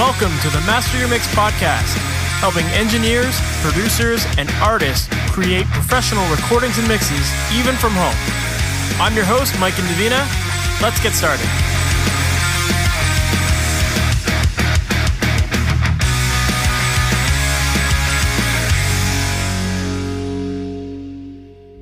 Welcome to the Master Your Mix podcast, helping engineers, producers, and artists create professional recordings and mixes, even from home. I'm your host, Mike Indovina. Let's get started.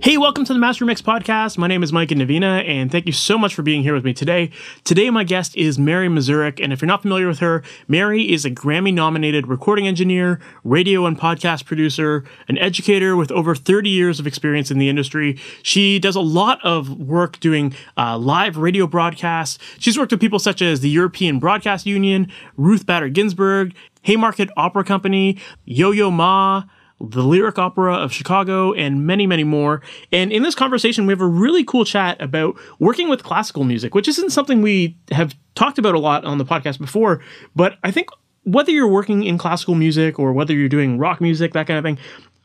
Hey, welcome to the Master Mix podcast. My name is Mike Indovina, and thank you so much for being here with me today. Today, my guest is Mary Mazurek, and if you're not familiar with her, Mary is a Grammy-nominated recording engineer, radio and podcast producer, an educator with over 30 years of experience in the industry. She does a lot of work doing live radio broadcasts. She's worked with people such as the European Broadcast Union, Ruth Bader Ginsburg, Haymarket Opera Company, Yo-Yo Ma, the Lyric Opera of Chicago, and many, many more. And in this conversation, we have a really cool chat about working with classical music, which isn't something we have talked about a lot on the podcast before. But I think whether you're working in classical music or whether you're doing rock music, that kind of thing,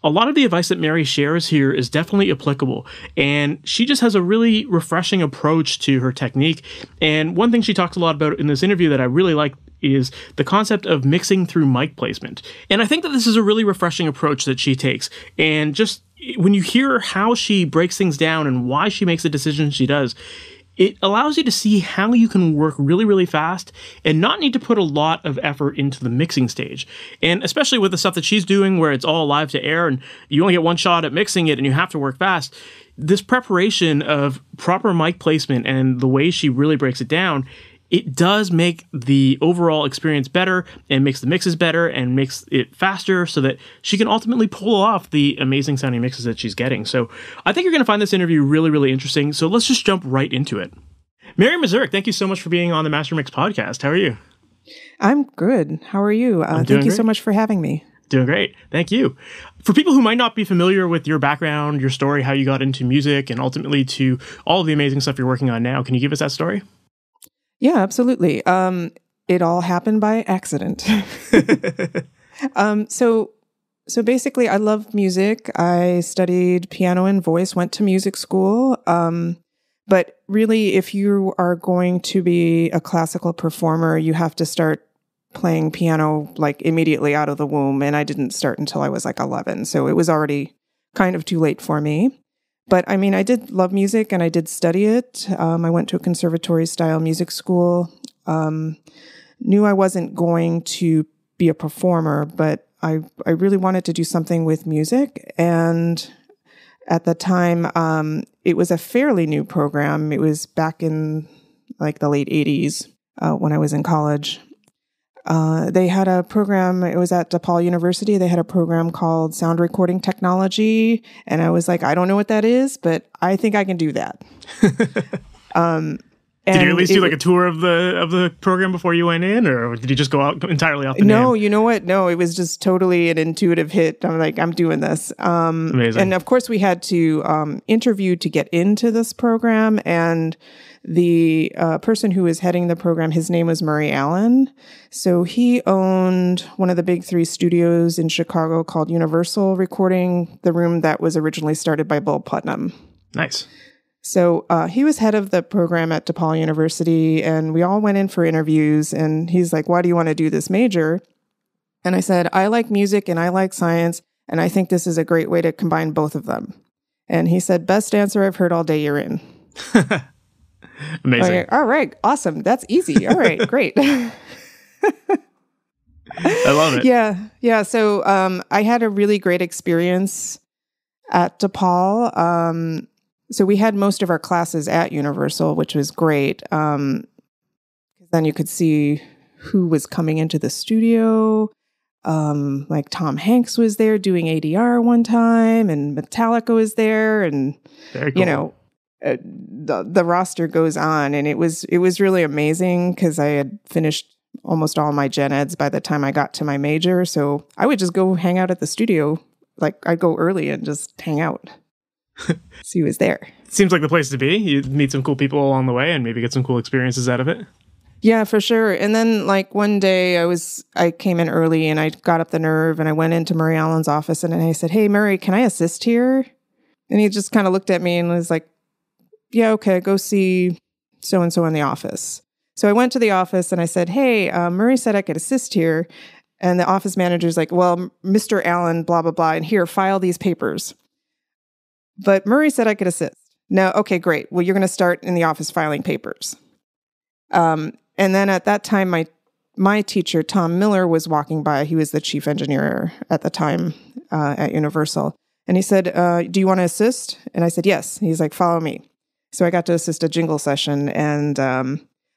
a lot of the advice that Mary shares here is definitely applicable. And she just has a really refreshing approach to her technique. And one thing she talks a lot about in this interview that I really like is the concept of mixing through mic placement. And I think that this is a really refreshing approach that she takes. And just when you hear how she breaks things down and why she makes the decisions she does, it allows you to see how you can work really, really fast and not need to put a lot of effort into the mixing stage. And especially with the stuff that she's doing where it's all live to air and you only get one shot at mixing it and you have to work fast, this preparation of proper mic placement and the way she really breaks it down, it does make the overall experience better and makes the mixes better and makes it faster so that she can ultimately pull off the amazing sounding mixes that she's getting. So I think you're going to find this interview really, really interesting. So let's just jump right into it. Mary Mazurek, thank you so much for being on the Master Mix podcast. How are you? I'm good. How are you? Thank you so much for having me. Doing great. Thank you. For people who might not be familiar with your background, your story, how you got into music, and ultimately to all of the amazing stuff you're working on now, can you give us that story? Yeah, absolutely. It all happened by accident. So basically, I love music. I studied piano and voice, went to music school. But really, if you are going to be a classical performer, you have to start playing piano like immediately out of the womb. And I didn't start until I was like 11. So it was already kind of too late for me. But I mean, I did love music and I did study it. I went to a conservatory-style music school. Knew I wasn't going to be a performer, but I really wanted to do something with music. And at the time, it was a fairly new program. It was back in like the late 80s when I was in college. They had a program, it was at DePaul University, they had a program called Sound Recording Technology, and I was like, I don't know what that is, but I think I can do that. Did you at least do like a tour of the program before you went in, or did you just go out entirely off the No, name? You know what? No, it was just totally an intuitive hit. I'm like, I'm doing this. Amazing. And of course, we had to interview to get into this program, and the person who was heading the program, his name was Murray Allen. So he owned one of the big three studios in Chicago called Universal Recording, the room that was originally started by Bill Putnam. Nice. So he was head of the program at DePaul University, and we all went in for interviews, and he's like, why do you want to do this major? And I said, I like music and I like science, and I think this is a great way to combine both of them. And he said, best answer I've heard all day, you're in. Amazing. Like, all right, awesome. That's easy. All right, great. I love it. Yeah. So I had a really great experience at DePaul. So we had most of our classes at Universal, which was great. Because then you could see who was coming into the studio. Like Tom Hanks was there doing ADR one time, and Metallica was there, and Very cool. You know, the roster goes on, and it was really amazing because I had finished almost all my gen eds by the time I got to my major. So I would just go hang out at the studio. Like I'd go early and just hang out. See who was there. Seems like the place to be. You meet some cool people along the way and maybe get some cool experiences out of it. Yeah, for sure. And then like one day I came in early and I got up the nerve and I went into Murray Allen's office and I said, hey, Murray, can I assist here? And he just kind of looked at me and was like, yeah, okay, go see so-and-so in the office. So I went to the office and I said, hey, Murray said I could assist here. And the office manager's like, well, Mr. Allen, blah, blah, blah, and here, file these papers. But Murray said I could assist. No, okay, great. Well, you're going to start in the office filing papers. And then at that time, my teacher, Tom Miller, was walking by. He was the chief engineer at the time at Universal. And he said, do you want to assist? And I said, yes. He's like, follow me. So I got to assist a jingle session and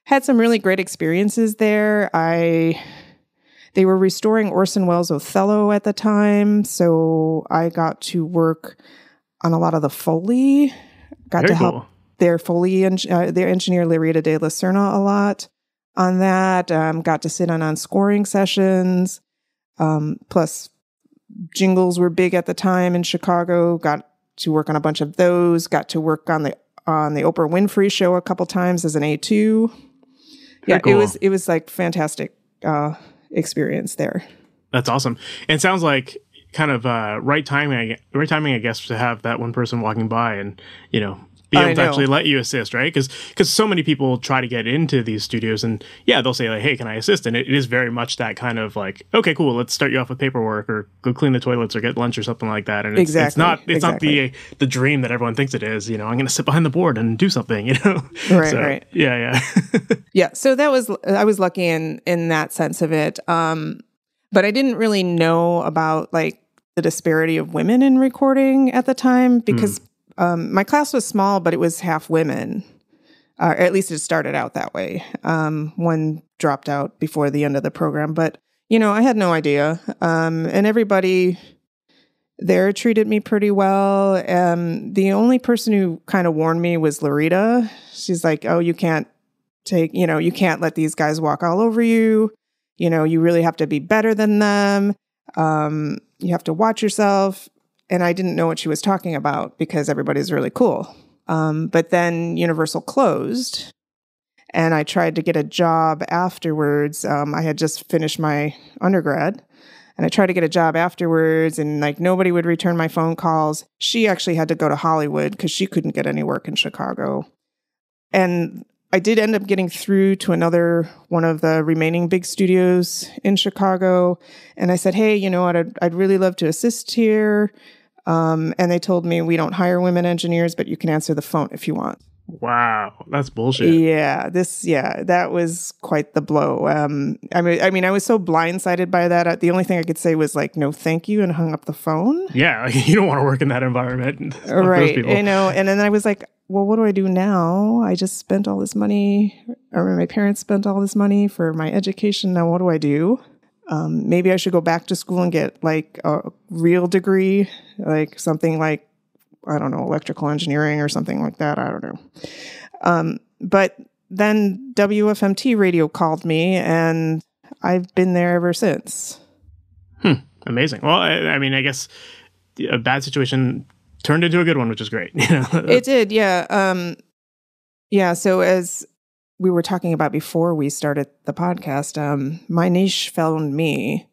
had some really great experiences there. They were restoring Orson Welles' Othello at the time, so I got to work on a lot of the Foley. Got Very to help cool. their Foley, their engineer Larietta de la Serna a lot on that. Got to sit in on scoring sessions. Plus, jingles were big at the time in Chicago. Got to work on a bunch of those. Got to work on the Oprah Winfrey Show a couple times as an A2. Yeah, cool. it was like fantastic experience there. That's awesome. And it sounds like kind of right timing, I guess, to have that one person walking by and, you know, be able to actually let you assist, right? Because so many people try to get into these studios and, yeah, they'll say, like, hey, can I assist? And it is very much that kind of like, okay, cool, let's start you off with paperwork or go clean the toilets or get lunch or something like that. And it's not the dream that everyone thinks it is. You know, I'm going to sit behind the board and do something, you know? Right. Yeah. Yeah. So I was lucky in that sense of it. But I didn't really know about like the disparity of women in recording at the time because my class was small, but it was half women. Or at least it started out that way. One dropped out before the end of the program. But, you know, I had no idea. And everybody there treated me pretty well. The only person who kind of warned me was Larietta. She's like, oh, you can't let these guys walk all over you. You know, you really have to be better than them. You have to watch yourself. And I didn't know what she was talking about because everybody's really cool. But then Universal closed and I tried to get a job afterwards. I had just finished my undergrad and I tried to get a job afterwards and like nobody would return my phone calls. She actually had to go to Hollywood because she couldn't get any work in Chicago. And I did end up getting through to another one of the remaining big studios in Chicago. And I said, hey, you know what, I'd really love to assist here. And they told me we don't hire women engineers, but you can answer the phone if you want. Wow, that's bullshit. Yeah, that was quite the blow. I mean, I was so blindsided by that. The only thing I could say was like, no, thank you, and hung up the phone. Yeah, you don't want to work in that environment. Right, I know. And then I was like, well, what do I do now? I just spent all this money, or my parents spent all this money for my education. Now what do I do? Maybe I should go back to school and get like a real degree, like something like, I don't know, electrical engineering or something like that. I don't know. But then WFMT Radio called me and I've been there ever since. Amazing. Well, I mean, I guess a bad situation turned into a good one, which is great. It did. Yeah. So as we were talking about before we started the podcast, my niche found me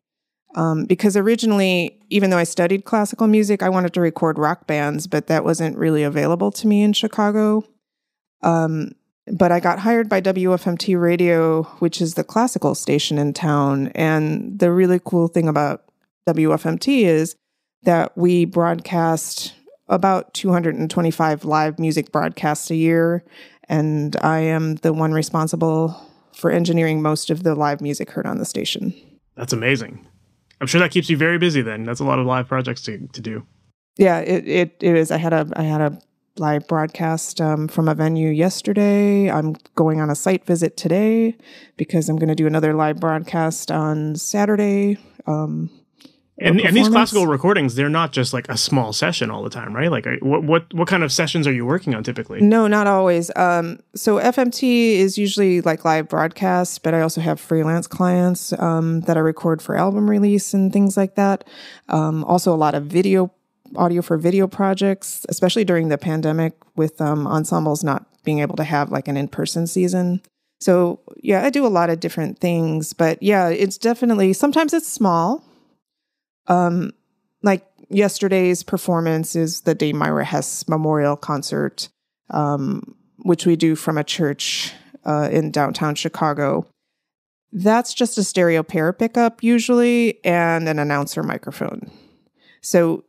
because originally, even though I studied classical music, I wanted to record rock bands, but that wasn't really available to me in Chicago. But I got hired by WFMT Radio, which is the classical station in town. And the really cool thing about WFMT is that we broadcast about 225 live music broadcasts a year. And I am the one responsible for engineering most of the live music heard on the station. That's amazing. I'm sure that keeps you very busy then. That's a lot of live projects to do. Yeah, it is. I had a live broadcast from a venue yesterday. I'm going on a site visit today because I'm going to do another live broadcast on Saturday. And these classical recordings, they're not just like a small session all the time, right? Like what kind of sessions are you working on typically? No, not always. So FMT is usually like live broadcasts, but I also have freelance clients that I record for album release and things like that. Also a lot of audio for video projects, especially during the pandemic with ensembles not being able to have like an in-person season. So yeah, I do a lot of different things, but yeah, it's definitely, sometimes it's small. Like yesterday's performance is the Dame Myra Hess Memorial Concert, which we do from a church in downtown Chicago. That's just a stereo pair pickup usually and an announcer microphone. So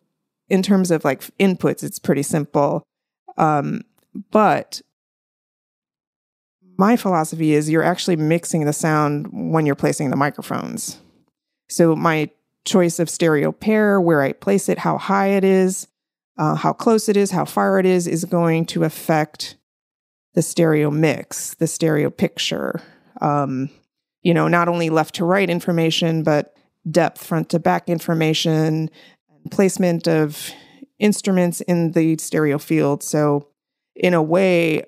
in terms of like inputs, it's pretty simple. But my philosophy is you're actually mixing the sound when you're placing the microphones. So my choice of stereo pair, where I place it, how high it is, how close it is, how far it is going to affect the stereo mix, the stereo picture. Not only left to right information, but depth, front to back information, placement of instruments in the stereo field. So in a way,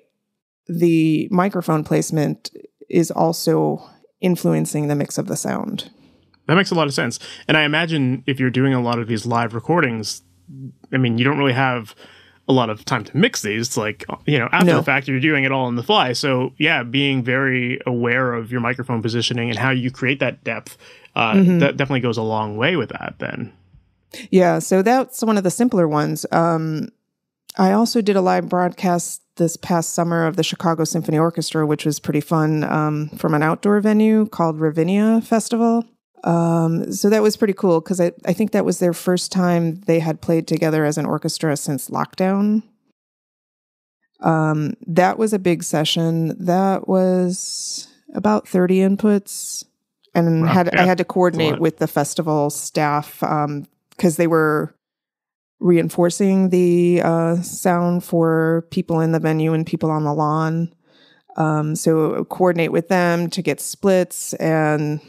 the microphone placement is also influencing the mix of the sound. That makes a lot of sense. And I imagine if you're doing a lot of these live recordings, I mean, you don't really have a lot of time to mix these. It's like, after the fact, you're doing it all on the fly. So yeah, being very aware of your microphone positioning and how you create that depth, that definitely goes a long way with that then. Yeah, so that's one of the simpler ones. I also did a live broadcast this past summer of the Chicago Symphony Orchestra, which was pretty fun, from an outdoor venue called Ravinia Festival. So that was pretty cool because I think that was their first time they had played together as an orchestra since lockdown. That was a big session. That was about 30 inputs. And Wow. I had to coordinate with the festival staff because they were reinforcing the sound for people in the venue and people on the lawn. So coordinate with them to get splits and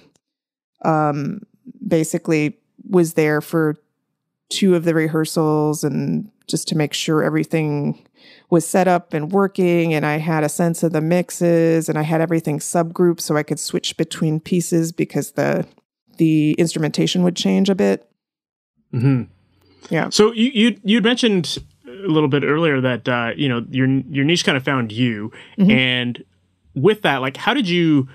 basically was there for 2 of the rehearsals and just to make sure everything was set up and working, and I had a sense of the mixes, and I had everything subgrouped so I could switch between pieces because the instrumentation would change a bit. Mm-hmm. Yeah. So you'd mentioned a little bit earlier that your niche kind of found you, and with that, like, how did you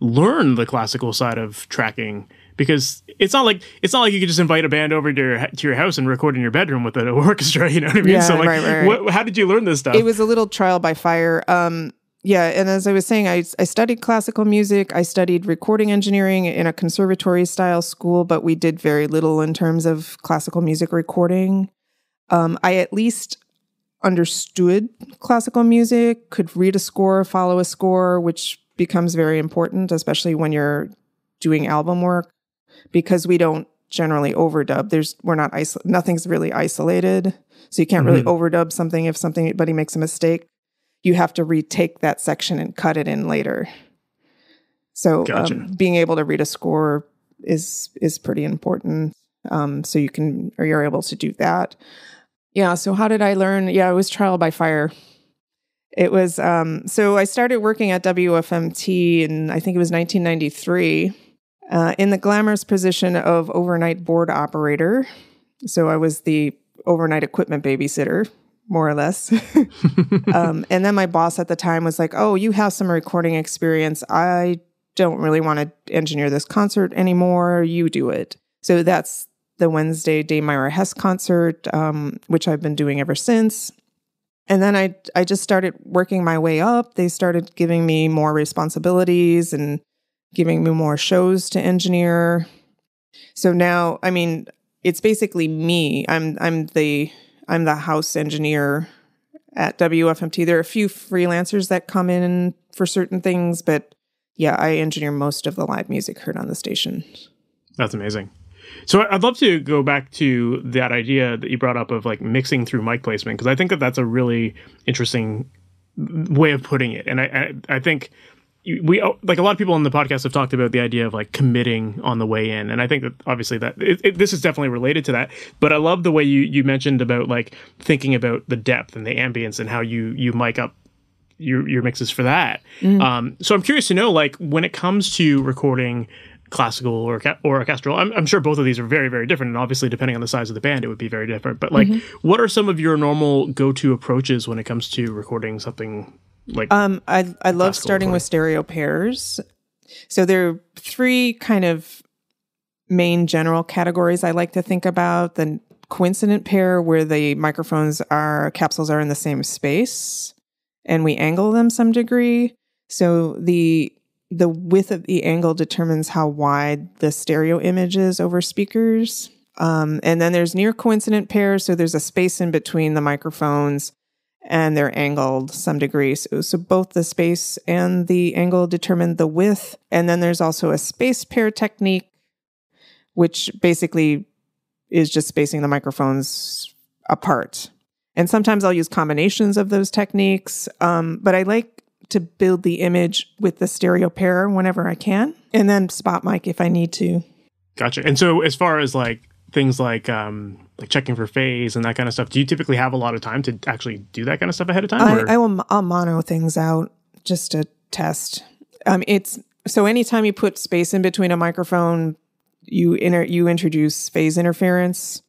learn the classical side of tracking? Because it's not like you could just invite a band over to your house and record in your bedroom with an orchestra. You know what I mean? Yeah, So like, right. How did you learn this stuff? It was a little trial by fire. Yeah, and as I was saying, I studied classical music. I studied recording engineering in a conservatory-style school, but we did very little in terms of classical music recording. I at least understood classical music, could read a score, follow a score, which becomes very important, especially when you're doing album work, because we don't generally overdub. Nothing's really isolated, so you can't really overdub something if somebody makes a mistake. You have to retake that section and cut it in later. So Gotcha. Being able to read a score is pretty important. So you're able to do that. Yeah. So how did I learn? Yeah, it was trial by fire. It was, so I started working at WFMT in, I think it was 1993, in the glamorous position of overnight board operator. So I was the overnight equipment babysitter, more or less. And then my boss at the time was like, "Oh, you have some recording experience. I don't really want to engineer this concert anymore. You do it." So that's the Wednesday Day Myra Hess concert, which I've been doing ever since. And then I just started working my way up. They started giving me more responsibilities and giving me more shows to engineer. So now, I mean, it's basically me. I'm the house engineer at WFMT. There are a few freelancers that come in for certain things, but yeah, I engineer most of the live music heard on the station. That's amazing. So I'd love to go back to that idea that you brought up of like mixing through mic placement, because I think that that's a really interesting way of putting it. And I think we, like a lot of people on the podcast, have talked about the idea of like committing on the way in. And I think that obviously that this is definitely related to that. But I love the way you mentioned about like thinking about the depth and the ambience and how you mic up your mixes for that. So I'm curious to know, like, when it comes to recording classical or orchestral, I'm sure both of these are very, very different, and obviously depending on the size of the band it would be very different, but like what are some of your normal go-to approaches when it comes to recording something like I love starting with stereo pairs. So there are 3 kind of main general categories I like to think about. The coincident pair, where the capsules are in the same space and we angle them some degree. So the width of the angle determines how wide the stereo image is over speakers. And then there's near coincident pairs. So there's a space in between the microphones and they're angled some degree. So both the space and the angle determine the width. And then there's also a space pair technique, which basically is just spacing the microphones apart. And sometimes I'll use combinations of those techniques. But I like to build the image with the stereo pair whenever I can, and then spot mic if I need to. Gotcha. And so as far as like things like checking for phase and that kind of stuff, do you typically have a lot of time to actually do that kind of stuff ahead of time? I'll mono things out just to test. So anytime you put space in between a microphone, you introduce phase interference.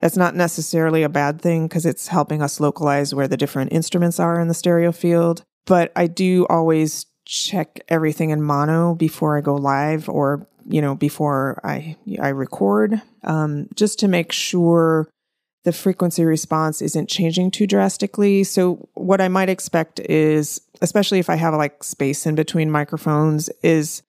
That's not necessarily a bad thing because it's helping us localize where the different instruments are in the stereo field. But I do always check everything in mono before I go live or, before I record, just to make sure the frequency response isn't changing too drastically. So what I might expect is, especially if I have like space in between microphones, is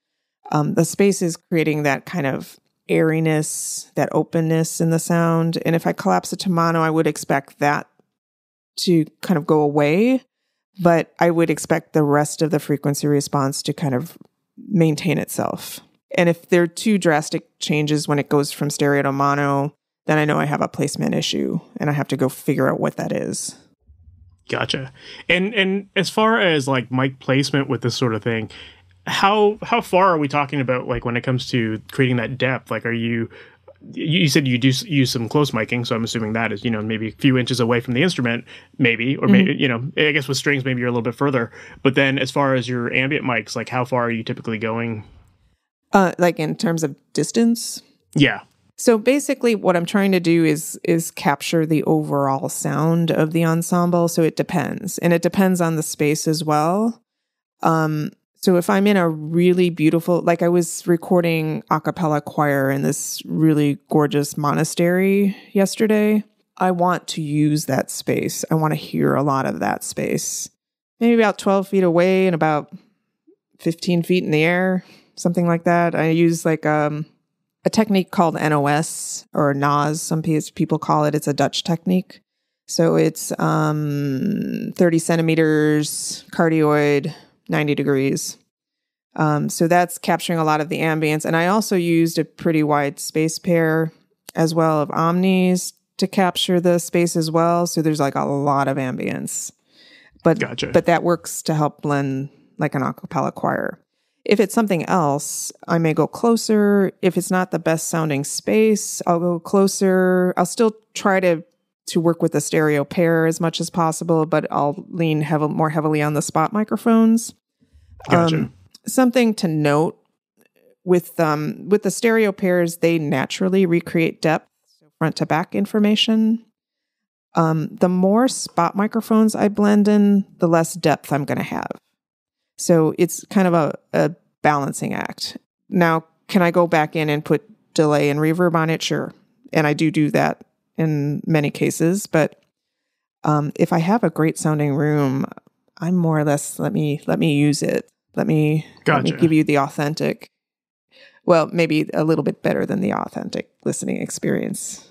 the space is creating that kind of airiness, that openness in the sound. And if I collapse it to mono, I would expect that to kind of go away. But I would expect the rest of the frequency response to kind of maintain itself. And if there are too drastic changes when it goes from stereo to mono, then I know I have a placement issue and I have to go figure out what that is. Gotcha. And as far as like mic placement with this sort of thing, how far are we talking about, like when it comes to creating that depth? Like, you said you do use some close miking, so I'm assuming that is, maybe a few inches away from the instrument, maybe, or maybe, I guess with strings, maybe you're a little bit further. But then as far as your ambient mics, like how far are you typically going? Like in terms of distance? Yeah. So basically what I'm trying to do is capture the overall sound of the ensemble. So it depends. And it depends on the space as well. So if I'm in a really beautiful, like I was recording a cappella choir in this really gorgeous monastery yesterday, I want to use that space. I want to hear a lot of that space. Maybe about 12 feet away and about 15 feet in the air, something like that. I use like a technique called NOS or NOS, some people call it. It's a Dutch technique. So it's 30 centimeters, cardioid, 90 degrees. So that's capturing a lot of the ambience. And I also used a pretty wide space pair as well of omnis to capture the space as well. So there's like a lot of ambience. But Gotcha. But that works to help blend like an a cappella choir. If it's something else, I may go closer. If it's not the best sounding space, I'll go closer. I'll still try to work with the stereo pair as much as possible, but I'll lean more heavily on the spot microphones. Gotcha. Something to note with the stereo pairs, they naturally recreate depth, so front to back information. The more spot microphones I blend in, the less depth I'm going to have. So it's kind of a balancing act. Now, can I go back in and put delay and reverb on it? Sure. And I do that in many cases. But if I have a great sounding room, I'm more or less, let me use it. Let me give you the authentic, well, maybe a little bit better than the authentic listening experience.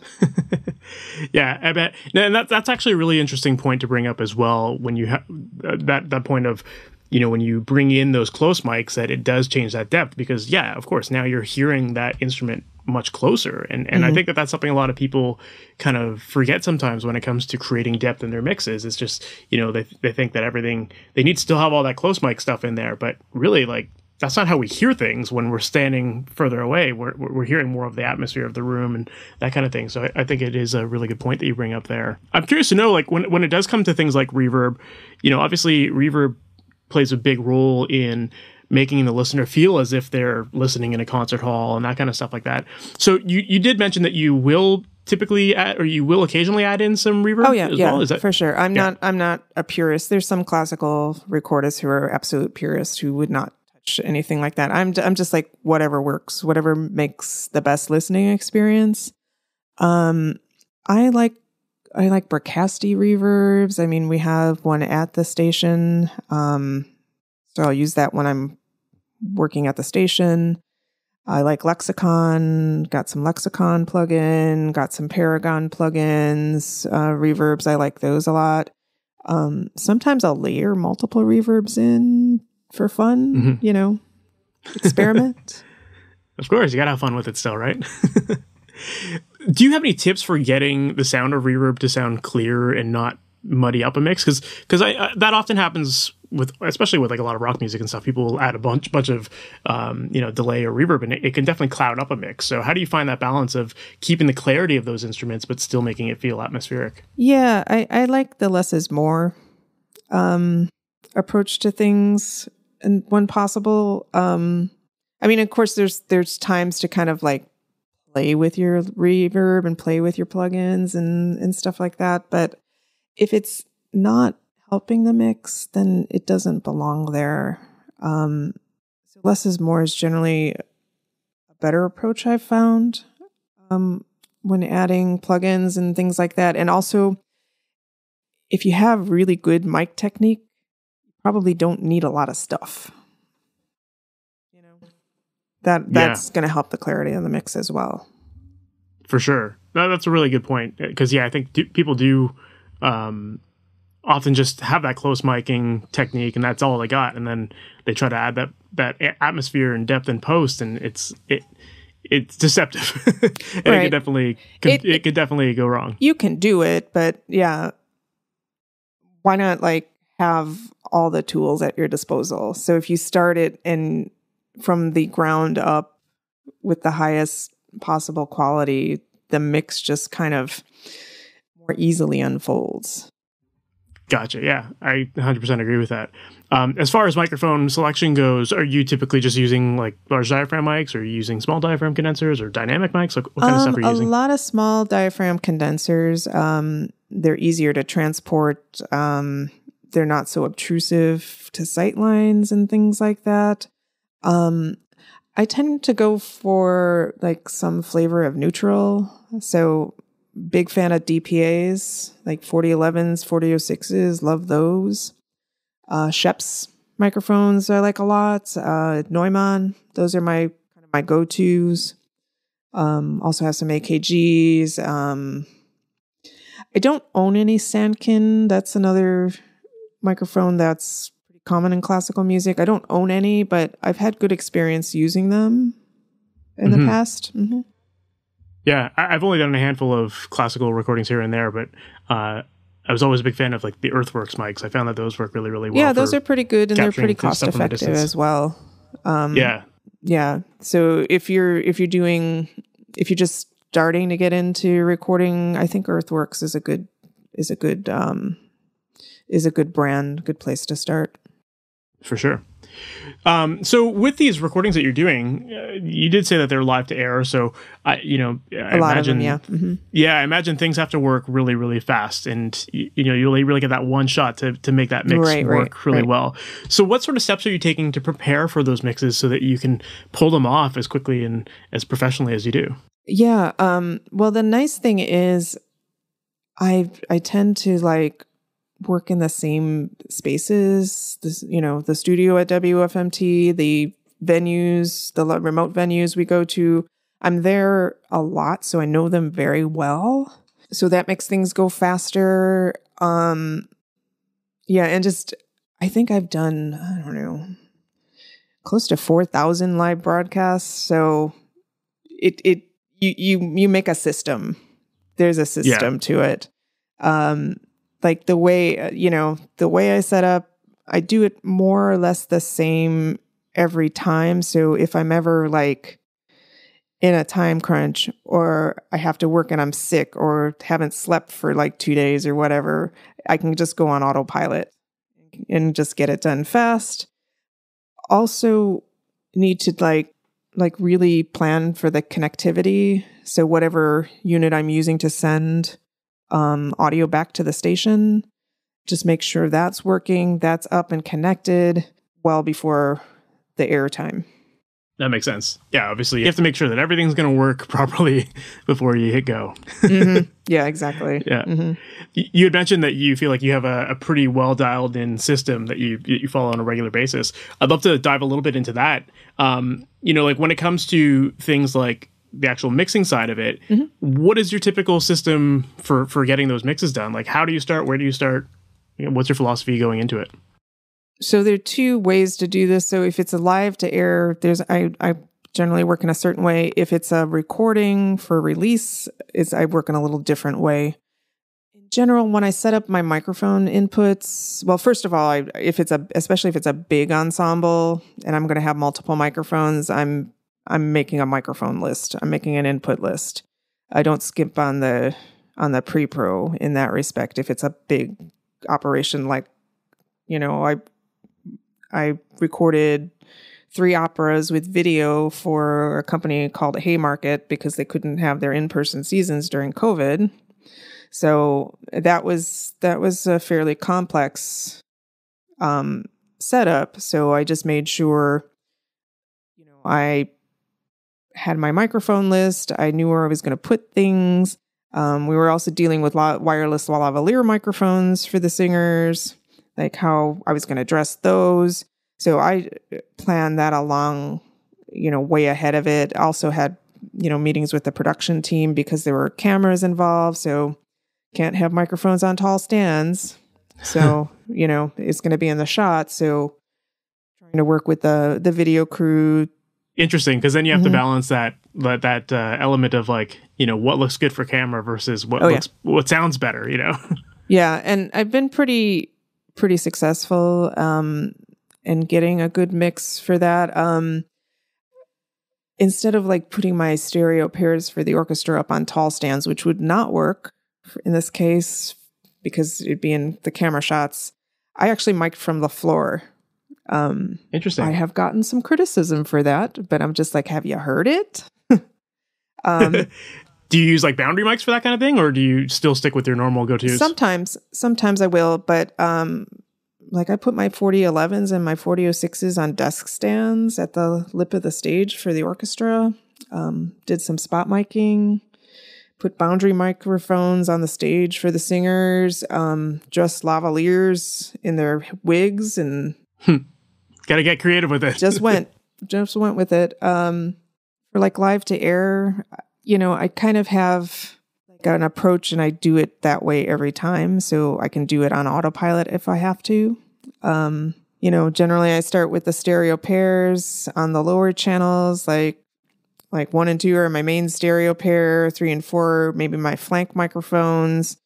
Yeah, I bet. And that's actually a really interesting point to bring up as well when you have that point of, when you bring in those close mics, that it does change that depth because, yeah, of course, now you're hearing that instrument much closer. And I think that's something a lot of people kind of forget sometimes when it comes to creating depth in their mixes. It's just, they think that everything, they need to still have all that close mic stuff in there. But really, like, that's not how we hear things when we're standing further away. We're hearing more of the atmosphere of the room and that kind of thing. So I think it is a really good point that you bring up there. I'm curious to know, like, when it does come to things like reverb, obviously reverb plays a big role in making the listener feel as if they're listening in a concert hall and that kind of stuff like that. So you did mention that you will typically add, or you will occasionally add in some reverb. Oh yeah, as well? Is that for sure? I'm not a purist. There's some classical recordists who are absolute purists who would not touch anything like that. I'm just like whatever works, whatever makes the best listening experience. I like Bricasti reverbs. I mean, we have one at the station. So I'll use that when I'm working at the station. I like Lexicon, got some Lexicon plugin, got some Paragon plugins, reverbs. I like those a lot. Sometimes I'll layer multiple reverbs in for fun, experiment. Of course, you gotta have fun with it still, right? Do you have any tips for getting the sound of reverb to sound clear and not muddy up a mix? Because that often happens especially with like a lot of rock music and stuff. People will add a bunch of delay or reverb, and it can definitely cloud up a mix. So how do you find that balance of keeping the clarity of those instruments but still making it feel atmospheric? Yeah, I like the less is more approach to things, and when possible. Of course, there's times to kind of like play with your reverb and play with your plugins and stuff like that. But if it's not helping the mix, then it doesn't belong there. So less is more is generally a better approach I've found when adding plugins and things like that. And also, if you have really good mic technique, you probably don't need a lot of stuff. That's going to help the clarity of the mix as well. For sure. No, that's a really good point. Because, I think people do often just have that close miking technique, and that's all they got. And then they try to add that atmosphere and depth in post, and it's deceptive. And right. it could definitely go wrong. You can do it, but yeah, why not like have all the tools at your disposal? So if you start it from the ground up with the highest possible quality, the mix just kind of more easily unfolds. Gotcha. Yeah, I 100% agree with that. As far as microphone selection goes, are you typically just using like large diaphragm mics, or are you using small diaphragm condensers or dynamic mics? Like, what kind of stuff are you using? A lot of small diaphragm condensers. They're easier to transport. They're not so obtrusive to sight lines and things like that. I tend to go for like some flavor of neutral. So big fan of DPAs, like 4011s, 4006s, love those. Schoeps microphones I like a lot. Neumann, those are my go-tos. Also have some AKGs. I don't own any Sandkin. That's another microphone that's pretty common in classical music. I don't own any, but I've had good experience using them in the past. Mm-hmm. Yeah, I've only done a handful of classical recordings here and there, but I was always a big fan of like the Earthworks mics. I found that those work really, really well. Yeah, those are pretty good, and they're pretty cost effective as well. Yeah. So if you're just starting to get into recording, I think Earthworks is a good brand, good place to start. For sure. So with these recordings that you're doing, you did say that they're live to air. So I imagine, I imagine things have to work really, really fast, and you only really get that one shot to make that mix work really well. So what sort of steps are you taking to prepare for those mixes so that you can pull them off as quickly and as professionally as you do? Yeah. Well, the nice thing is, I tend to like work in the same spaces, the studio at WFMT, the venues, the remote venues we go to. I'm there a lot, so I know them very well. So that makes things go faster. And just, I think I've done, close to 4,000 live broadcasts. So you make a system. There's a system to it. Like the way I set up, I do it more or less the same every time. So if I'm ever like in a time crunch, or I have to work and I'm sick, or haven't slept for like 2 days or whatever, I can just go on autopilot and just get it done fast. Also need to like really plan for the connectivity. So whatever unit I'm using to send audio back to the station, just make sure that's working, that's up and connected well before the airtime. That makes sense. Yeah, obviously you have to make sure that everything's going to work properly before you hit go. Yeah, exactly. Yeah. You had mentioned that you feel like you have a pretty well dialed in system that you follow on a regular basis. I'd love to dive a little bit into that. Like when it comes to things like the actual mixing side of it, what is your typical system for getting those mixes done? Like, how do you start? Where do you start? What's your philosophy going into it? So there are two ways to do this. So if it's a live to air, I generally work in a certain way. If it's a recording for release, I work in a little different way. In general, when I set up my microphone inputs, well, first of all, especially if it's a big ensemble and I'm going to have multiple microphones, I'm making a microphone list. I'm making an input list. I don't skip on the pre-pro in that respect. If it's a big operation, like, I recorded 3 operas with video for a company called Haymarket because they couldn't have their in-person seasons during COVID. So that was a fairly complex setup. So I just made sure, I had my microphone list. I knew where I was going to put things. We were also dealing with wireless lavalier microphones for the singers, like how I was going to dress those. So I planned that along, way ahead of it. Also had, meetings with the production team because there were cameras involved. So can't have microphones on tall stands. So, it's going to be in the shot. So trying to work with the video crew. Interesting, because then you have to balance that element of like, what looks good for camera versus what sounds better, Yeah, and I've been pretty successful in getting a good mix for that. Instead of like putting my stereo pairs for the orchestra up on tall stands, which would not work in this case because it'd be in the camera shots, I actually mic'd from the floor. Interesting. I have gotten some criticism for that, but I'm just like, have you heard it? Do you use like boundary mics for that kind of thing, or do you still stick with your normal go-tos? Sometimes I will, but like I put my 4011s and my 4006s on desk stands at the lip of the stage for the orchestra. Did some spot miking, put boundary microphones on the stage for the singers, dressed lavaliers in their wigs and got to get creative with it. just went with it. For like live to air, I kind of have like an approach and I do it that way every time. So I can do it on autopilot if I have to. Generally I start with the stereo pairs on the lower channels, like 1 and 2 are my main stereo pair, 3 and 4, maybe my flank microphones.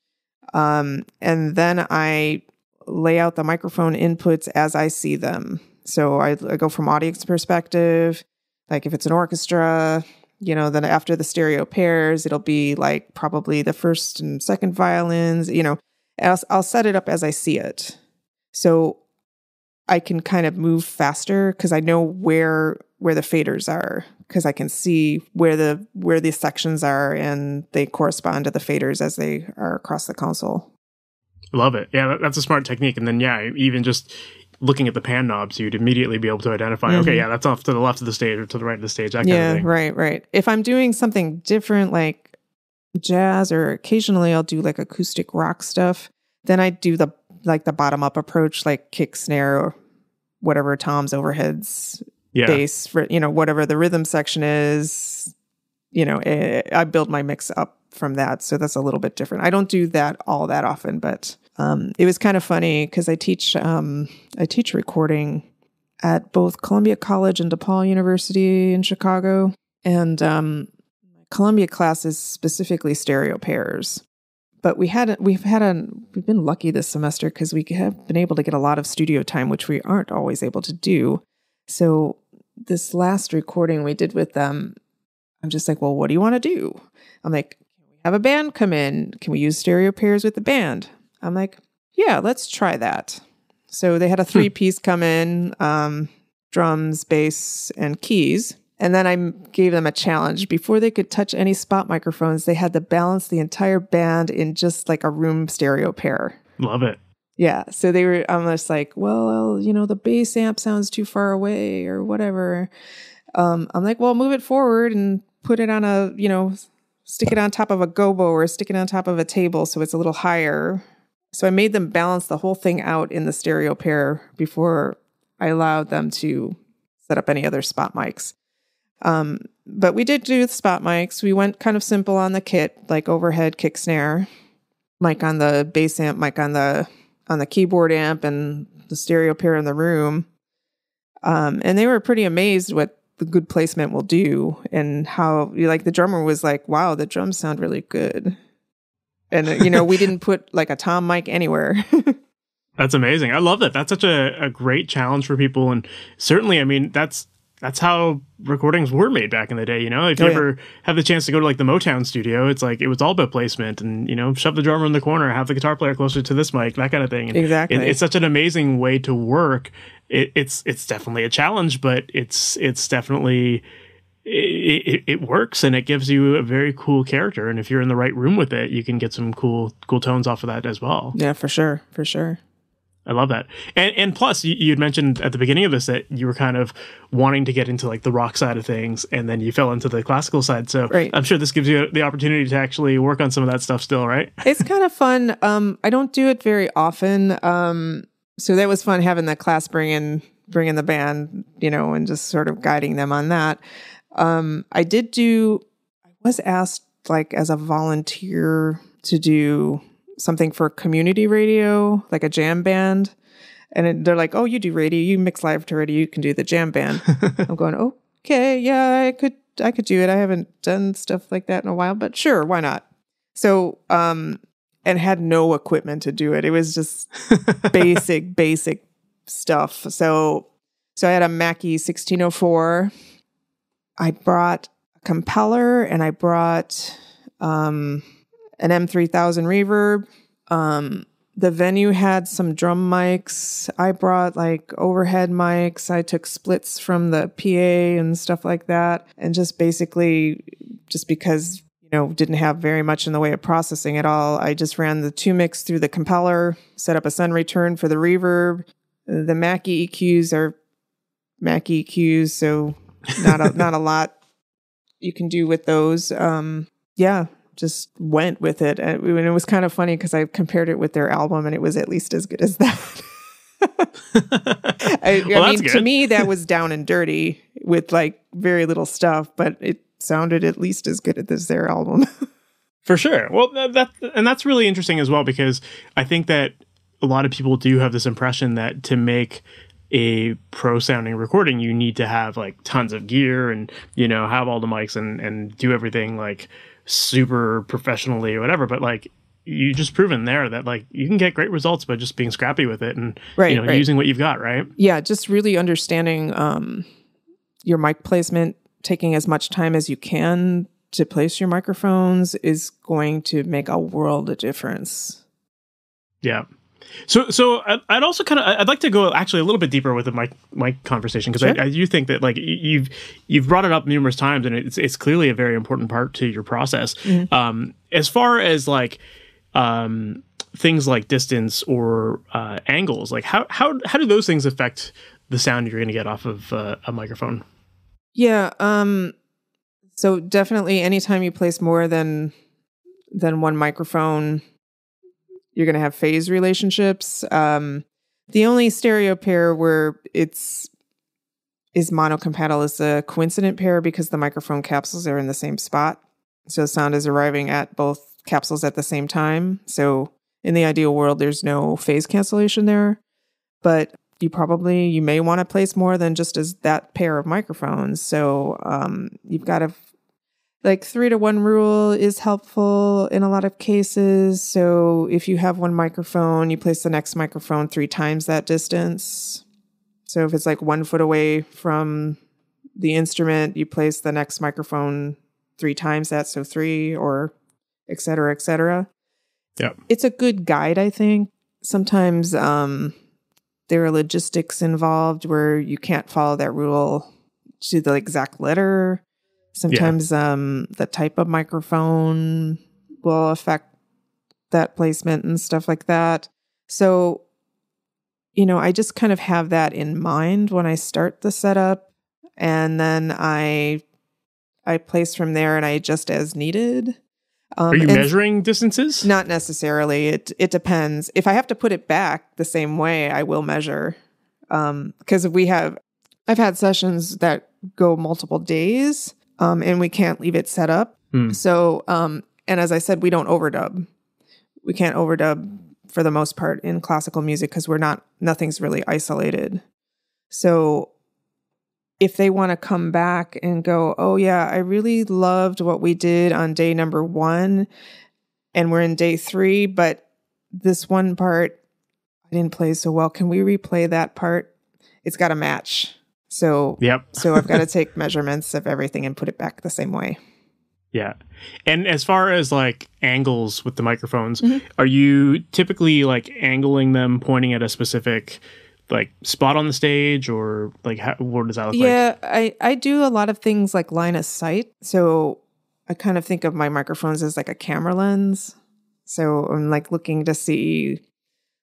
And then I lay out the microphone inputs as I see them. So I go from audience perspective, like if it's an orchestra, then after the stereo pairs, it'll be like probably the first and second violins, I'll set it up as I see it. So I can kind of move faster because I know where the faders are, because I can see where the sections are and they correspond to the faders as they are across the console. Love it. Yeah, that's a smart technique. And then, even just looking at the pan knobs, you'd immediately be able to identify, okay, that's off to the left of the stage or to the right of the stage, that kind of thing. Right. If I'm doing something different, like jazz, or occasionally I'll do like acoustic rock stuff, then I do the bottom up approach, like kick, snare, or whatever, toms, overheads, bass, for, whatever the rhythm section is, I build my mix up from that. So that's a little bit different. I don't do that all that often, but it was kind of funny because I teach recording at both Columbia College and DePaul University in Chicago. And Columbia class is specifically stereo pairs. But we've been lucky this semester because we have been able to get a lot of studio time, which we aren't always able to do. So this last recording we did with them, I'm just like, well, what do you want to do? I'm like, can we have a band come in? Can we use stereo pairs with the band? I'm like, yeah, let's try that. So they had a 3-piece come in, drums, bass, and keys. And then I gave them a challenge. Before they could touch any spot microphones, they had to balance the entire band in just like a room stereo pair. Love it. Yeah. So they were almost like, well, the bass amp sounds too far away or whatever. I'm like, well, move it forward and put it on a, stick it on top of a gobo or stick it on top of a table so it's a little higher. So I made them balance the whole thing out in the stereo pair before I allowed them to set up any other spot mics. But we did do the spot mics. We went kind of simple on the kit, like overhead kick snare, mic on the bass amp, mic on the keyboard amp, and the stereo pair in the room. And they were pretty amazed what the good placement will do, and how, like, the drummer was like, wow, the drums sound really good. And, we didn't put like a tom mic anywhere. That's amazing. I love that. That's such a great challenge for people. And certainly, I mean, that's how recordings were made back in the day. If you ever have the chance to go to like the Motown studio, it's like, it was all about placement and, shove the drummer in the corner, have the guitar player closer to this mic, that kind of thing. And exactly. It's such an amazing way to work. It's definitely a challenge, but it's definitely, it works, and it gives you a very cool character. And if you're in the right room with it, you can get some cool tones off of that as well. Yeah, for sure. For sure. I love that. And plus, you'd mentioned at the beginning of this that you were kind of wanting to get into like the rock side of things, and then you fell into the classical side. So right. I'm sure this gives you the opportunity to actually work on some of that stuff still, right? It's kind of fun. I don't do it very often. So that was fun having the class bring in the band, and just sort of guiding them on that. I was asked like as a volunteer to do something for community radio, like a jam band. And they're like, oh, you do radio, you mix live to radio, you can do the jam band. I'm going, okay, yeah, I could do it. I haven't done stuff like that in a while, but sure, why not? So, and had no equipment to do it. It was just basic stuff. So I had a Mackie 1604. I brought a compeller, and I brought an M3000 reverb. The venue had some drum mics. I brought like overhead mics. I took splits from the PA and stuff like that. And just basically, just because, didn't have very much in the way of processing at all, I just ran the 2 mix through the compeller, set up a send return for the reverb. The Mackie EQs are Mackie EQs, so not a lot you can do with those. Just went with it. And it was kind of funny because I compared it with their album, and it was at least as good as that. I mean, to me, that was down and dirty with like very little stuff, but it sounded at least as good as their album. For sure. Well, that's really interesting as well, because I think that a lot of people do have this impression that to make a pro sounding recording, you need to have like tons of gear and, have all the mics and do everything like super professionally or whatever. But like, you just proven there that like you can get great results by just being scrappy with it and right. using what you've got, right? Yeah, just really understanding your mic placement, taking as much time as you can to place your microphones is going to make a world of difference. Yeah. So I'd also I'd like to go actually a little bit deeper with the mic conversation, because sure. I do think that like you've brought it up numerous times, and it's clearly a very important part to your process. Mm-hmm. As far as like things like distance or angles, like how do those things affect the sound you're going to get off of a microphone? Yeah. So definitely, anytime you place more than one microphone, you're going to have phase relationships. The only stereo pair where is monocompatible is the coincident pair, because the microphone capsules are in the same spot. So sound is arriving at both capsules at the same time. So in the ideal world, there's no phase cancellation there. But you may want to place more than just as that pair of microphones. So you've got to, like 3-to-1 rule is helpful in a lot of cases. So if you have one microphone, you place the next microphone 3 times that distance. So if it's like 1 foot away from the instrument, you place the next microphone 3 times that, so 3, or et cetera, et cetera. Yeah. It's a good guide, I think. Sometimes there are logistics involved where you can't follow that rule to the exact letter. Sometimes the type of microphone will affect that placement and stuff like that. So, I just kind of have that in mind when I start the setup. and then I place from there and I adjust as needed. Are you measuring distances? Not necessarily. It depends. If I have to put it back the same way, I will measure. Because I've had sessions that go multiple days, and we can't leave it set up. So, and as I said, we don't overdub. We can't overdub for the most part in classical music because nothing's really isolated. So if they want to come back and go, oh yeah, I really loved what we did on day number 1 and we're in day 3, but this one part I didn't play so well. Can we replay that part? It's got to match. So, so I've got to take measurements of everything and put it back the same way. Yeah. And as far as like angles with the microphones, are you typically like angling them pointing at a specific like spot on the stage, or like what does that look like? Yeah, I do a lot of things like line of sight. So I kind of think of my microphones as like a camera lens. So I'm like looking to see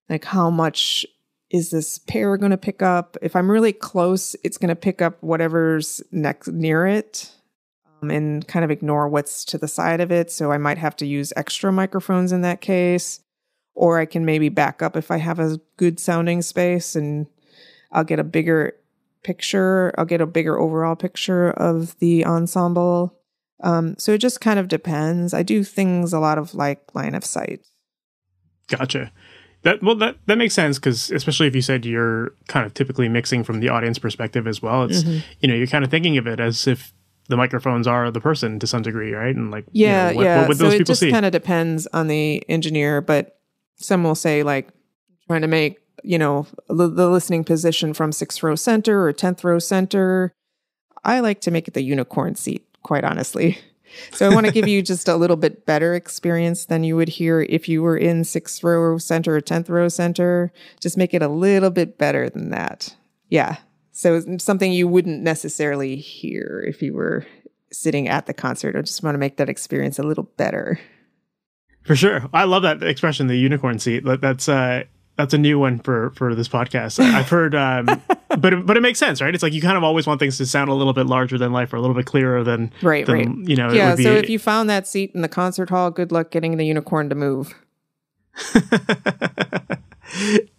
like how much is this pair going to pick up? If I'm really close, it's going to pick up whatever's next near it. And kind of ignore what's to the side of it. So I might have to use extra microphones in that case. Or I can maybe back up if I have a good sounding space and I'll get a bigger picture. I'll get a bigger overall picture of the ensemble. So it just kind of depends. I do things a lot of like line of sight. Gotcha. That makes sense, because especially if you said you're kind of typically mixing from the audience perspective as well, it's you're kind of thinking of it as if the microphones are the person to some degree, right? And like, what would those people see? So it just kind of depends on the engineer, but some will say like trying to make, the listening position from 6th row center or 10th row center. I like to make it the unicorn seat, quite honestly. So I want to give you just a little bit better experience than you would hear if you were in 6th row center or 10th row center. Just make it a little bit better than that. Yeah. So it's something you wouldn't necessarily hear if you were sitting at the concert. I just want to make that experience a little better. For sure. I love that expression, the unicorn seat. That's a new one for this podcast. I've heard, but it makes sense, right? It's like you kind of always want things to sound a little bit larger than life, or a little bit clearer than right. Yeah. It would be, so if you found that seat in the concert hall, good luck getting the unicorn to move.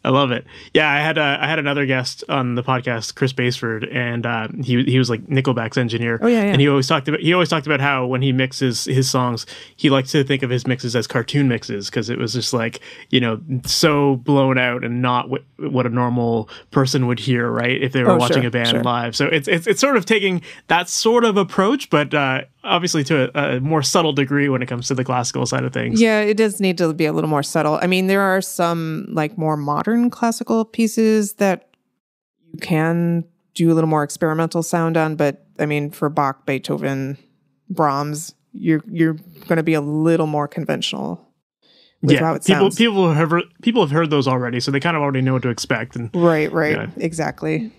I love it. Yeah, I had another guest on the podcast, Chris Basford, and he was like Nickelback's engineer. Oh yeah. And he always talked about how when he mixes his songs, he likes to think of his mixes as cartoon mixes, because it was just like so blown out and not what a normal person would hear, right, if they were watching a band live. So it's sort of taking that sort of approach, but obviously to a more subtle degree when it comes to the classical side of things. Yeah, it does need to be a little more subtle. I mean, there are some like more modern classical pieces that you can do a little more experimental sound on, but I mean, for Bach, Beethoven, Brahms, you're going to be a little more conventional with how it sounds. People have heard those already, so they kind of already know what to expect. And right, exactly.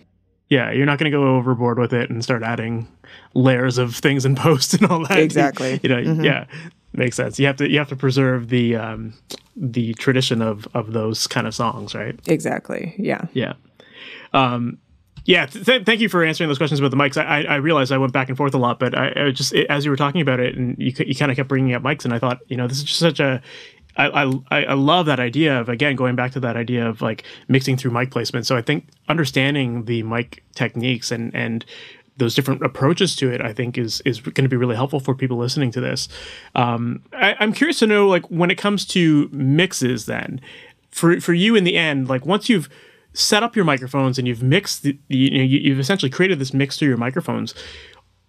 Yeah, you're not going to go overboard with it and start adding layers of things in post and all that. Exactly. Yeah, makes sense. You have to preserve the tradition of those kind of songs, right? Exactly. Yeah. Yeah. Thank you for answering those questions about the mics. I realized I went back and forth a lot, but I just as you were talking about it, and you kind of kept bringing up mics, and I thought, this is just such a I love that idea of, again, going back to that idea of like mixing through mic placement. So I think understanding the mic techniques and those different approaches to it, I think is going to be really helpful for people listening to this. I'm curious to know, like, when it comes to mixes, then for you in the end, like once you've set up your microphones and you've mixed you've essentially created this mix through your microphones,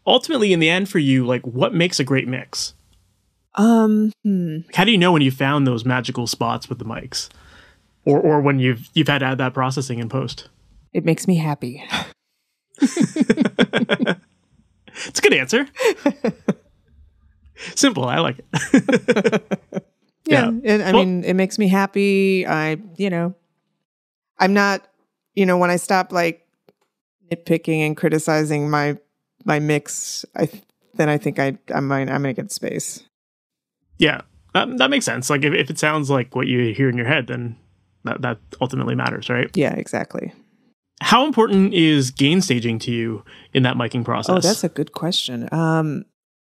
ultimately in the end for you, like, what makes a great mix? How do you know when you found those magical spots with the mics, or when you've had to add that processing in post? It makes me happy. It's a good answer. Simple. I like it. Yeah. And I mean, it makes me happy. I'm not, when I stop like nitpicking and criticizing my mix, then I think I'm in a good space. Yeah, that makes sense. Like if it sounds like what you hear in your head, then that ultimately matters, right? Yeah, exactly. How important is gain staging to you in that miking process? Oh, that's a good question.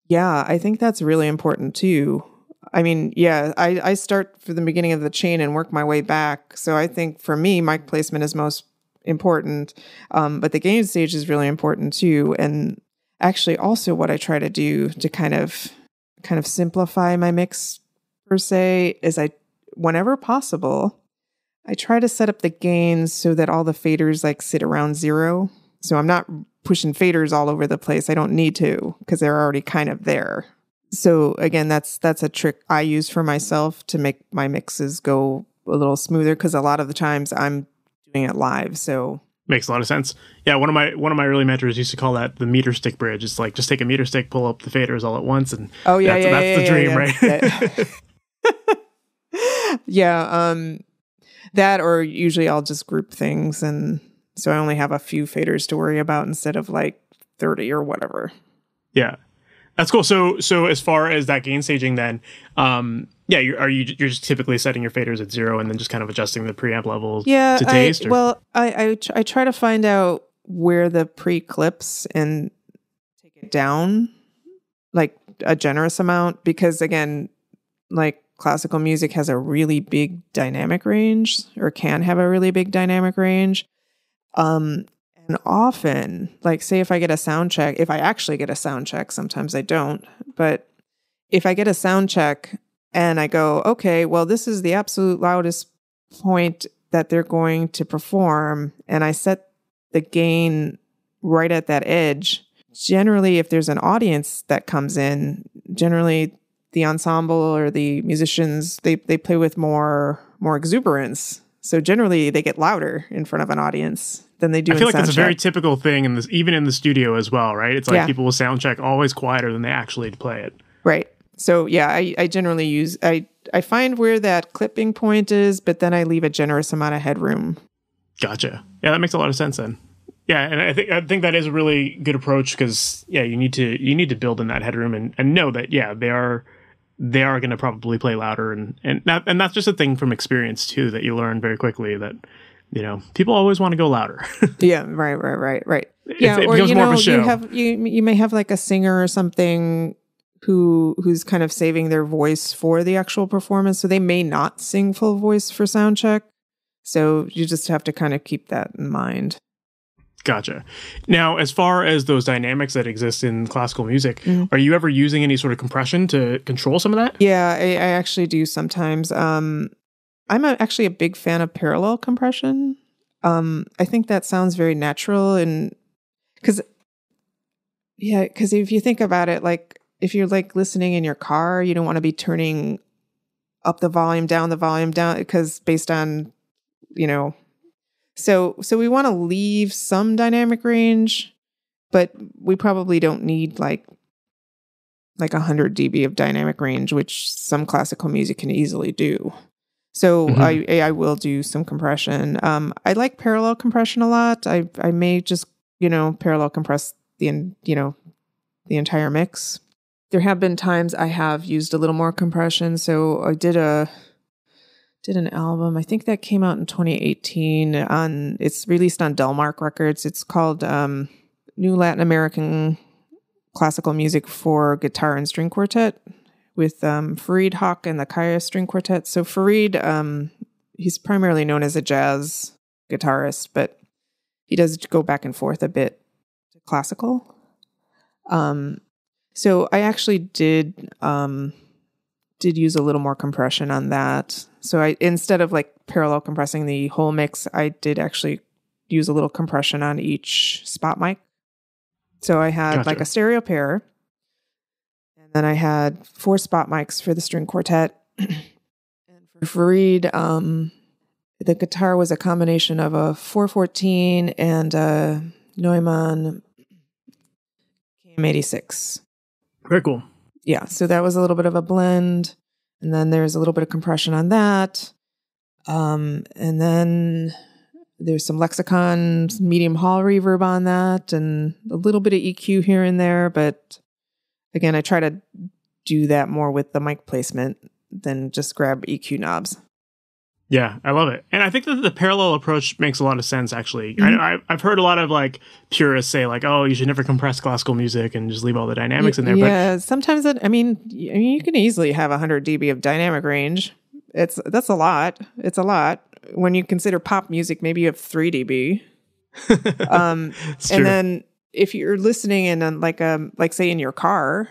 Yeah, I think that's really important too. I mean, yeah, I start from the beginning of the chain and work my way back. So I think for me, mic placement is most important, but the gain stage is really important too. And actually, also what I try to do to kind of simplify my mix per se is whenever possible, I try to set up the gains so that all the faders like sit around 0. So I'm not pushing faders all over the place. I don't need to because they're already kind of there. So again, that's a trick I use for myself to make my mixes go a little smoother because a lot of the times I'm doing it live. So makes a lot of sense. Yeah, one of my early mentors used to call that the meter stick bridge. It's like just take a meter stick, pull up the faders all at once, and that's the dream, right? Yeah. That, or usually I'll just group things, and so I only have a few faders to worry about instead of like 30 or whatever. Yeah, that's cool. So as far as that gain staging, then, you're just typically setting your faders at 0 and then just kind of adjusting the preamp levels to taste? I try to find out where the pre clips and take it down like a generous amount, because again, like classical music has a really big dynamic range, or can have a really big dynamic range. And often, like say if I get a sound check, if I actually get a sound check, sometimes I don't, but if I get a sound check and I go, okay, well, this is the absolute loudest point that they're going to perform, and I set the gain right at that edge, generally, if there's an audience that comes in, generally the ensemble or the musicians, they play with more exuberance. So generally they get louder in front of an audience than they do in sound check. I feel like that's a very typical thing in this, even in the studio as well, right? It's like people will sound check always quieter than they actually play it. Right. So yeah, I generally use, I find where that clipping point is, but then I leave a generous amount of headroom. Gotcha. Yeah, that makes a lot of sense then. Yeah, and I think that is a really good approach because you need to build in that headroom and know that they are going to probably play louder and that's just a thing from experience too that you learn very quickly that people always want to go louder. Yeah, right. Yeah, it becomes more of a show. You may have like a singer or something who's kind of saving their voice for the actual performance, so they may not sing full voice for sound check. So you just have to kind of keep that in mind. Gotcha. Now, as far as those dynamics that exist in classical music, are you ever using any sort of compression to control some of that? Yeah, I actually do sometimes. I'm actually a big fan of parallel compression. I think that sounds very natural, and because if you think about it, like if you're like listening in your car, you don't want to be turning up the volume down, because based on So we want to leave some dynamic range, but we probably don't need like 100 dB of dynamic range, which some classical music can easily do. So I will do some compression. I like parallel compression a lot. I may just parallel compress the entire mix. There have been times I have used a little more compression. So I did an album, I think that came out in 2018. It's released on Delmark Records. It's called New Latin American Classical Music for Guitar and String Quartet with Farid Haq and the Kaya String Quartet. So Farid, he's primarily known as a jazz guitarist, but he does go back and forth a bit to classical. So I actually did use a little more compression on that. So instead of like parallel compressing the whole mix, I did actually use a little compression on each spot mic. So I had like a stereo pair, and then I had 4 spot mics for the string quartet. And for Farid, the guitar was a combination of a 414 and a Neumann KM86. Very cool. Yeah, so that was a little bit of a blend. And then there's a little bit of compression on that. And then there's some Lexicon medium hall reverb on that and a little bit of EQ here and there. But again, I try to do that more with the mic placement than just grab EQ knobs. Yeah, I love it. And I think that the parallel approach makes a lot of sense, actually. I've heard a lot of like purists say like, oh, you should never compress classical music and just leave all the dynamics in there. Yeah, sometimes you can easily have 100 dB of dynamic range. That's a lot. It's a lot. When you consider pop music, maybe you have 3 dB. And then if you're listening in like say in your car,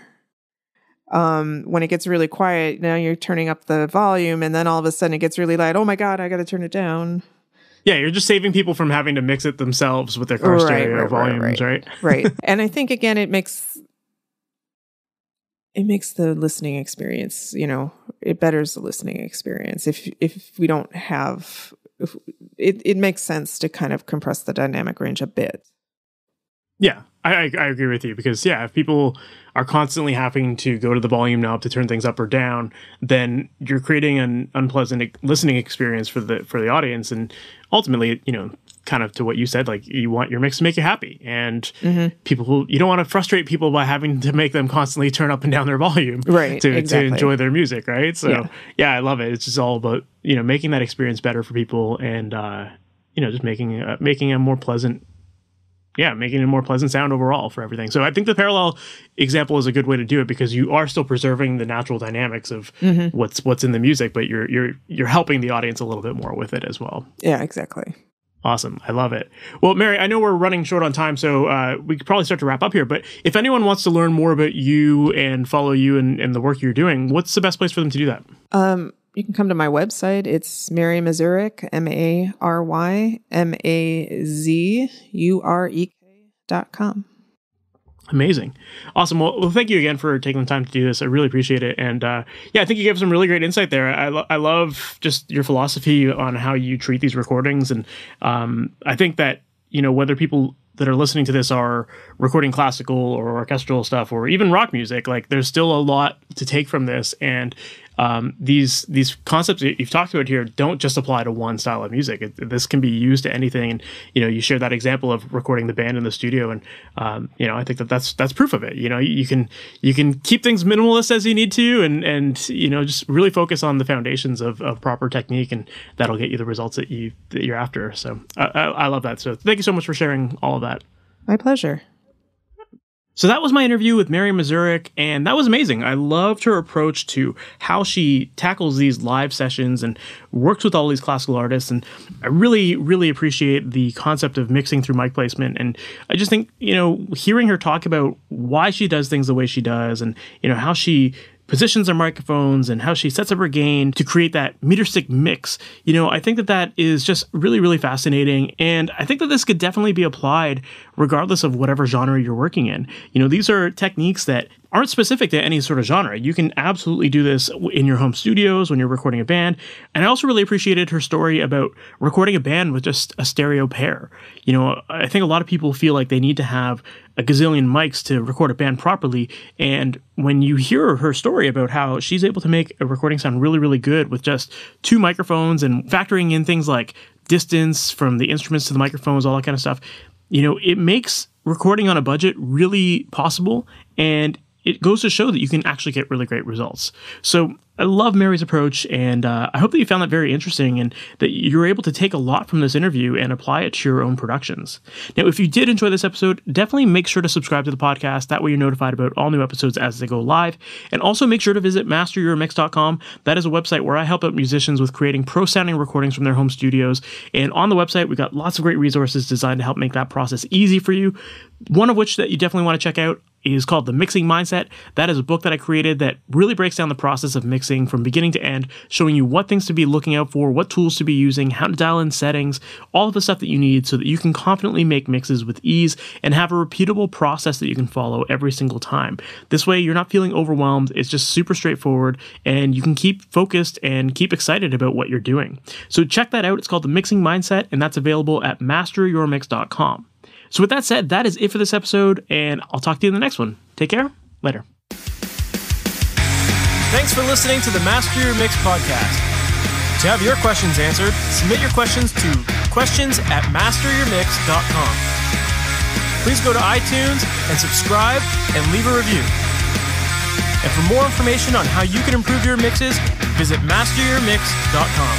when it gets really quiet, now you're turning up the volume, and then all of a sudden it gets really loud. Oh my God, I got to turn it down. Yeah, you're just saving people from having to mix it themselves with their car stereo volumes, right? Right. And I think, again, it makes the listening experience, it betters the listening experience. If we don't have, it makes sense to kind of compress the dynamic range a bit. Yeah, I agree with you, because if people are constantly having to go to the volume knob to turn things up or down, then you're creating an unpleasant listening experience for the audience, and ultimately, kind of to what you said, like you want your mix to make you happy, and you don't want to frustrate people by having to make them constantly turn up and down their volume, right? To enjoy their music, right? So I love it. It's just all about making that experience better for people, and just making a more pleasant. Yeah, making a more pleasant sound overall for everything. So I think the parallel example is a good way to do it, because you are still preserving the natural dynamics of what's in the music, but you're helping the audience a little bit more with it as well. Yeah, exactly. Awesome. I love it. Well, Mary, I know we're running short on time, so we could probably start to wrap up here. But if anyone wants to learn more about you and follow you and the work you're doing, what's the best place for them to do that? You can come to my website. It's Mary Mazurek, MaryMazurek.com. Amazing. Awesome. Well, thank you again for taking the time to do this. I really appreciate it. And I think you gave some really great insight there. I love just your philosophy on how you treat these recordings. And I think that, whether people that are listening to this are recording classical or orchestral stuff or even rock music, like there's still a lot to take from this. And these concepts that you've talked about here don't just apply to one style of music. This can be used to anything. And, you shared that example of recording the band in the studio. And, I think that's proof of it. You can keep things minimalist as you need to, and just really focus on the foundations of proper technique, and that'll get you the results that you're after. So I love that. So thank you so much for sharing all of that. My pleasure. So that was my interview with Mary Mazurek, and that was amazing. I loved her approach to how she tackles these live sessions and works with all these classical artists, and I really, really appreciate the concept of mixing through mic placement. And I just think, hearing her talk about why she does things the way she does, and, how she positions her microphones and how she sets up her gain to create that meter stick mix. I think that is just really, really fascinating. And I think that this could definitely be applied regardless of whatever genre you're working in. These are techniques that aren't specific to any sort of genre. You can absolutely do this in your home studios when you're recording a band. And I also really appreciated her story about recording a band with just a stereo pair. I think a lot of people feel like they need to have a gazillion mics to record a band properly. And when you hear her story about how she's able to make a recording sound really, really good with just 2 microphones and factoring in things like distance from the instruments to the microphones, all that kind of stuff, it makes recording on a budget really possible. And it goes to show that you can actually get really great results. So I love Mary's approach, and I hope that you found that very interesting and that you're able to take a lot from this interview and apply it to your own productions. Now, if you did enjoy this episode, definitely make sure to subscribe to the podcast. That way you're notified about all new episodes as they go live. And also make sure to visit MasterYourMix.com. That is a website where I help out musicians with creating pro-sounding recordings from their home studios. And on the website, we've got lots of great resources designed to help make that process easy for you. One of which that you definitely want to check out is called The Mixing Mindset. That is a book that I created that really breaks down the process of mixing from beginning to end, showing you what things to be looking out for, what tools to be using, how to dial in settings, all of the stuff that you need so that you can confidently make mixes with ease and have a repeatable process that you can follow every single time. This way, you're not feeling overwhelmed. It's just super straightforward, and you can keep focused and keep excited about what you're doing. So check that out. It's called The Mixing Mindset, and that's available at MasterYourMix.com. So with that said, that is it for this episode, and I'll talk to you in the next one. Take care. Later. Thanks for listening to the Master Your Mix podcast. To have your questions answered, submit your questions to questions@masteryourmix.com. Please go to iTunes and subscribe and leave a review. And for more information on how you can improve your mixes, visit MasterYourMix.com.